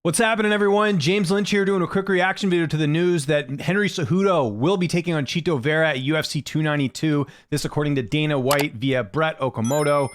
What's happening, everyone? James Lynch here doing a quick reaction video to the news that Henry Cejudo will be taking on Chito Vera at UFC 292. This according to Dana White via Brett Okamoto.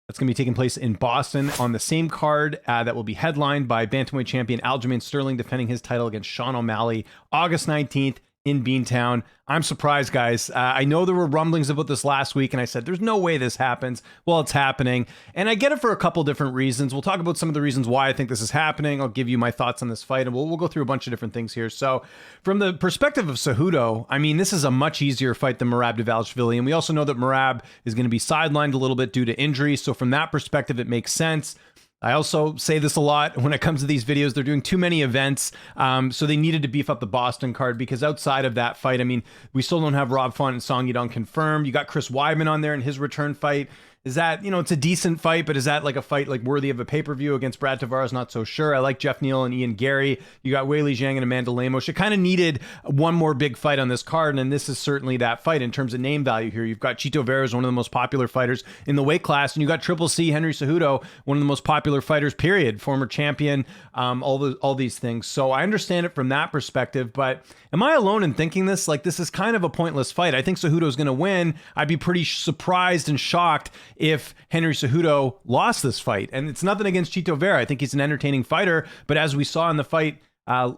That's going to be taking place in Boston on the same card that will be headlined by bantamweight champion Aljamain Sterling defending his title against Sean O'Malley August 19th in Beantown. I'm surprised, guys. I know there were rumblings about this last week, and I said, there's no way this happens. Well, it's happening, and I get it for a couple different reasons. We'll talk about some of the reasons why I think this is happening. I'll give you my thoughts on this fight, and we'll go through a bunch of different things here. So, from the perspective of Cejudo, I mean, this is a much easier fight than Merab Dvalishvili, and we also know that Merab is going to be sidelined a little bit due to injury, so from that perspective, it makes sense. I also say this a lot when it comes to these videos. They're doing too many events, so they needed to beef up the Boston card because outside of that fight, I mean, we still don't have Rob Font and Song Yadong confirmed. You got Chris Weidman on there in his return fight. Is that, you know, it's a decent fight, but is that like a fight like worthy of a pay-per-view against Brad Tavares? Not so sure. I like Jeff Neal and Ian Gary. You got Weili Zhang and Amanda Lemos. You kind of needed one more big fight on this card, and this is certainly that fight in terms of name value here. You've got Chito Vera as one of the most popular fighters in the weight class, and you got Triple C, Henry Cejudo, one of the most popular fighters, period. Former champion, all these things. So I understand it from that perspective, but am I alone in thinking this? Like, this is kind of a pointless fight. I think Cejudo is going to win. I'd be pretty surprised and shocked if Henry Cejudo lost this fight. And it's nothing against Chito Vera. I think he's an entertaining fighter. But as we saw in the fight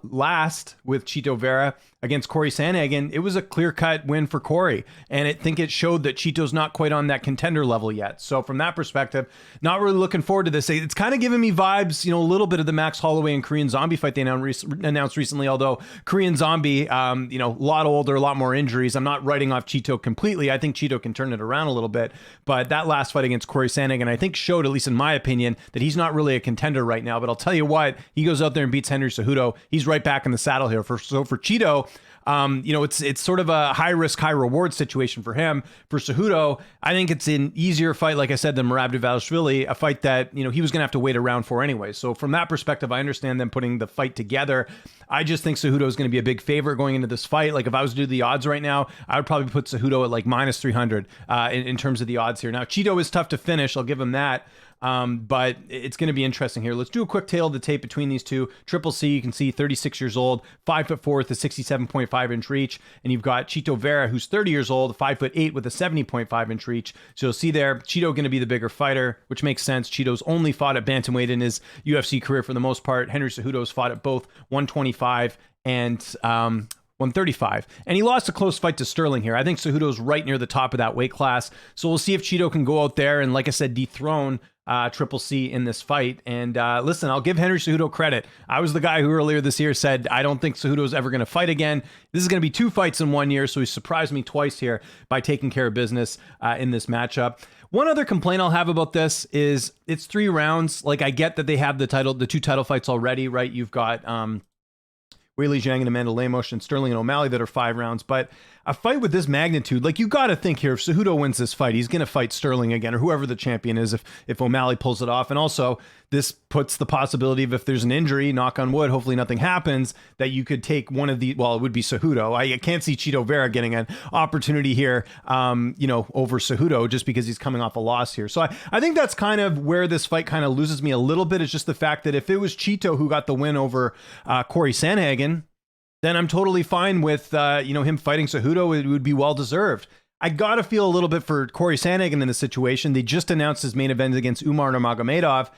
last with Chito Vera against Corey Sandhagen, it was a clear-cut win for Corey. And I think it showed that Chito's not quite on that contender level yet. So from that perspective, not really looking forward to this. It's kind of giving me vibes, you know, a little bit of the Max Holloway and Korean Zombie fight they announced recently, although Korean Zombie, you know, a lot older, a lot more injuries. I'm not writing off Chito completely. I think Chito can turn it around a little bit. But that last fight against Corey Sandhagen, I think showed, at least in my opinion, that he's not really a contender right now. But I'll tell you what, he goes out there and beats Henry Cejudo. He's right back in the saddle here. So for Chito, you know, it's sort of a high risk, high reward situation for him. For Cejudo, I think it's an easier fight, like I said, than Merab Dvalishvili, a fight that, you know, he was going to have to wait around for anyway. So from that perspective, I understand them putting the fight together. I just think Cejudo is going to be a big favorite going into this fight. Like, if I was to do the odds right now, I would probably put Cejudo at like minus 300 in terms of the odds here. Now, Chito is tough to finish. I'll give him that. But it's going to be interesting here. Let's do a quick tail of the tape between these two. Triple C, you can see 36 years old, 5'4" with a 67.5 inch reach. And you've got Chito Vera, who's 30 years old, 5'8" with a 70.5 inch reach. So you'll see there, Chito going to be the bigger fighter, which makes sense. Chito's only fought at bantamweight in his UFC career for the most part. Henry Cejudo's fought at both 125 and 135. And he lost a close fight to Sterling here. I think Cejudo's right near the top of that weight class. So we'll see if Chito can go out there and, like I said, dethrone Triple C in this fight. And listen, I'll give Henry Cejudo credit. I was the guy who earlier this year said, I don't think Cejudo's ever going to fight again. This is going to be 2 fights in 1 year. So he surprised me twice here by taking care of business in this matchup. One other complaint I'll have about this is it's 3 rounds. Like, I get that they have the 2 title fights already, right? You've got Weili Zhang and Amanda Lemos and Sterling and O'Malley that are 5 rounds. But a fight with this magnitude, like, you got to think here, if Cejudo wins this fight, he's going to fight Sterling again, or whoever the champion is, if O'Malley pulls it off. And also, this puts the possibility of, if there's an injury, knock on wood, hopefully nothing happens, that you could take one of the, well, it would be Cejudo. I can't see Chito Vera getting an opportunity here, you know, over Cejudo, just because he's coming off a loss here. So I think that's kind of where this fight kind of loses me a little bit. It's just the fact that if it was Chito who got the win over Corey Sandhagen, then I'm totally fine with, you know, him fighting Cejudo. It would be well-deserved. I got to feel a little bit for Corey Sandhagen in this situation. They just announced his main event against Umar Nurmagomedov.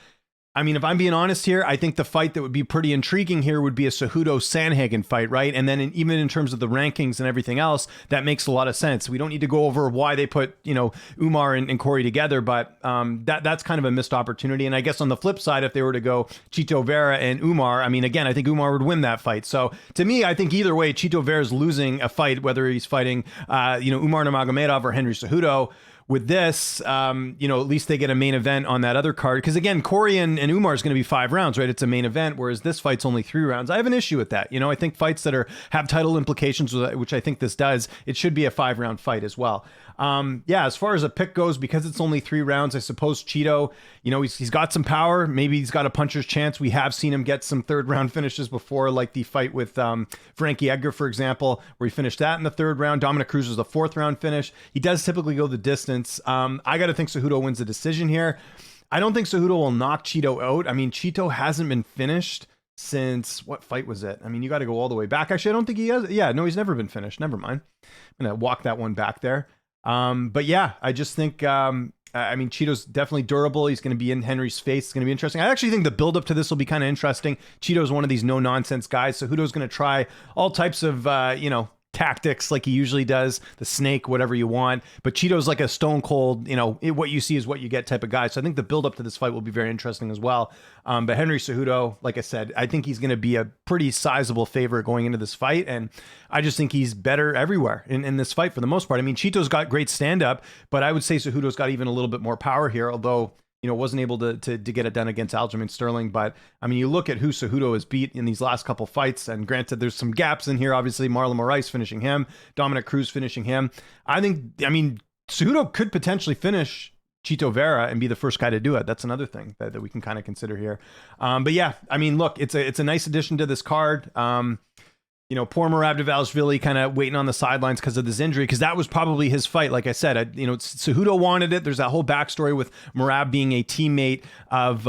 I mean, if I'm being honest here, I think the fight that would be pretty intriguing here would be a Cejudo-Sandhagen fight, right? And then even in terms of the rankings and everything else, that makes a lot of sense. We don't need to go over why they put, you know, Umar and Corey together, but that's kind of a missed opportunity. And I guess on the flip side, if they were to go Chito Vera and Umar, I mean, again, I think Umar would win that fight. So to me, I think either way, Chito Vera's losing a fight, whether he's fighting, you know, Umar Nurmagomedov or Henry Cejudo. With this, you know, at least they get a main event on that other card. Because again, Corey and Umar is going to be 5 rounds, right? It's a main event, whereas this fight's only 3 rounds. I have an issue with that. You know, I think fights that have title implications, which I think this does, it should be a 5-round fight as well. Yeah, as far as a pick goes, because it's only 3 rounds, I suppose Chito, you know, he's got some power. Maybe he's got a puncher's chance. We have seen him get some 3rd-round finishes before, like the fight with Frankie Edgar, for example, where he finished that in the 3rd round. Dominic Cruz was the 4th-round finish. He does typically go the distance. I got to think Cejudo wins the decision here. I don't think Cejudo will knock Chito out. I mean, Chito hasn't been finished since what fight was it? I mean, you got to go all the way back. Actually, I don't think he has. Yeah, no, he's never been finished. Never mind. I'm going to walk that one back there. But yeah, I just think, I mean, Chito's definitely durable. He's going to be in Henry's face. It's going to be interesting. I actually think the build-up to this will be kind of interesting. Chito's one of these no-nonsense guys. Cejudo's going to try all types of, tactics like he usually does, the snake, whatever you want. But Chito's like a stone cold, what you see is what you get type of guy. So I think the build up to this fight will be very interesting as well. But Henry Cejudo, like I said, I think he's going to be a pretty sizable favorite going into this fight. And I just think he's better everywhere in this fight for the most part. I mean, Chito's got great stand up, but I would say Cejudo's got even a little bit more power here, although wasn't able to get it done against Aljamain Sterling. But I mean, you look at who Cejudo has beat in these last couple fights, and granted, there's some gaps in here. Obviously, Marlon Moraes finishing him, Dominic Cruz finishing him. I mean, Cejudo could potentially finish Chito Vera and be the first guy to do it. That's another thing that we can kind of consider here. But yeah, I mean, look, it's a nice addition to this card. Poor Merab Dvalishvili kind of waiting on the sidelines because of this injury, because that was probably his fight. Like I said, Cejudo wanted it. There's that whole backstory with Merab being a teammate of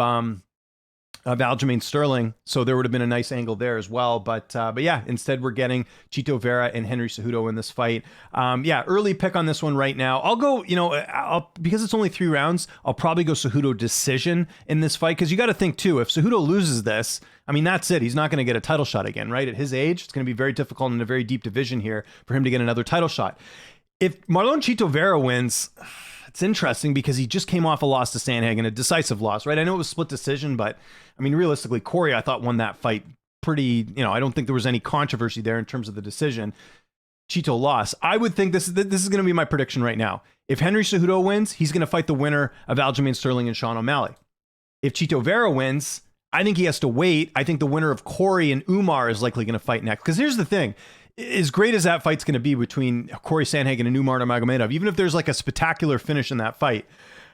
Aljamain Sterling, so there would have been a nice angle there as well. But yeah, instead we're getting Chito Vera and Henry Cejudo in this fight. Yeah, early pick on this one right now. I'll go, because it's only 3 rounds, I'll probably go Cejudo decision in this fight, because you got to think too, if Cejudo loses this, I mean, that's it. He's not going to get a title shot again, right? At his age, it's going to be very difficult in a very deep division here for him to get another title shot. If Marlon Chito Vera wins, it's interesting because he just came off a loss to Sandhagen, a decisive loss, right? I know it was split decision, but I mean, realistically, Corey, I thought, won that fight pretty, I don't think there was any controversy there in terms of the decision. Chito lost. I would think this is going to be my prediction right now. If Henry Cejudo wins, he's going to fight the winner of Aljamain Sterling and Sean O'Malley. If Chito Vera wins, I think he has to wait. I think the winner of Corey and Umar is likely going to fight next. Because here's the thing. As great as that fight's going to be between Corey Sandhagen and Umar Nurmagomedov, even if there's like a spectacular finish in that fight,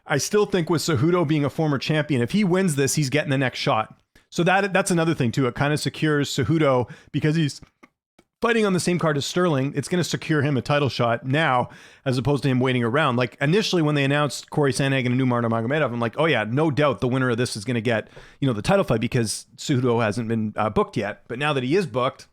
I still think with Cejudo being a former champion, if he wins this, he's getting the next shot. So that's another thing too. It kind of secures Cejudo because he's fighting on the same card as Sterling. It's going to secure him a title shot now, as opposed to him waiting around. Like initially when they announced Corey Sandhagen and Umar Nurmagomedov, I'm like, oh yeah, no doubt the winner of this is going to get, the title fight, because Cejudo hasn't been booked yet. But now that he is booked,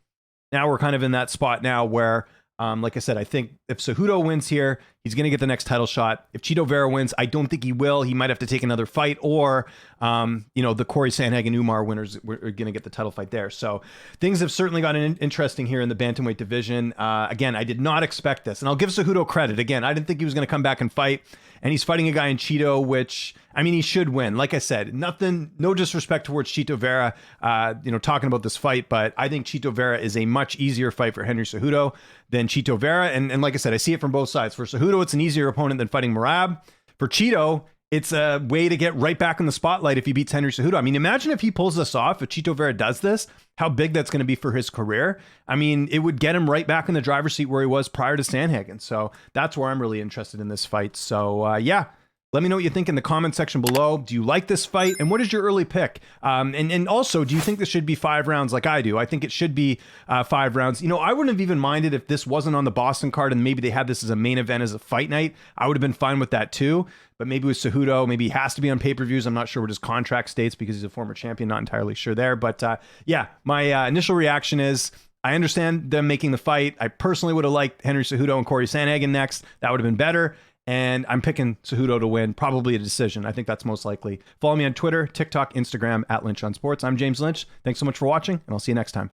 now we're kind of in that spot now where, like I said, I think if Cejudo wins here, he's going to get the next title shot. If Chito Vera wins, I don't think he will. He might have to take another fight, or, the Corey Sandhagen Umar winners are going to get the title fight there. So things have certainly gotten interesting here in the bantamweight division. Again, I did not expect this, and I'll give Cejudo credit. Again, I didn't think he was going to come back and fight, and he's fighting a guy in Chito, which, I mean, he should win. Like I said, no disrespect towards Chito Vera, talking about this fight, but I think Chito Vera is a much easier fight for Henry Cejudo than Chito Vera. And like I said, I see it from both sides. For Cejudo, it's an easier opponent than fighting Merab. For Chito, it's a way to get right back in the spotlight if he beats Henry Cejudo. I mean, imagine if he pulls this off, if Chito Vera does this, how big that's going to be for his career. I mean, it would get him right back in the driver's seat where he was prior to Sandhagen. So that's where I'm really interested in this fight. So yeah. Let me know what you think in the comment section below. Do you like this fight? And what is your early pick? And also, do you think this should be 5 rounds like I do? I think it should be 5 rounds. I wouldn't have even minded if this wasn't on the Boston card and maybe they had this as a main event, as a fight night. I would have been fine with that too. But maybe with Cejudo, maybe he has to be on pay-per-views. I'm not sure what his contract states because he's a former champion. Not entirely sure there. But yeah, my initial reaction is, I understand them making the fight. I personally would have liked Henry Cejudo and Corey Sandhagen next. That would have been better. And I'm picking Cejudo to win, probably a decision. I think that's most likely. Follow me on Twitter, TikTok, Instagram, @LynchOnSports. I'm James Lynch. Thanks so much for watching, and I'll see you next time.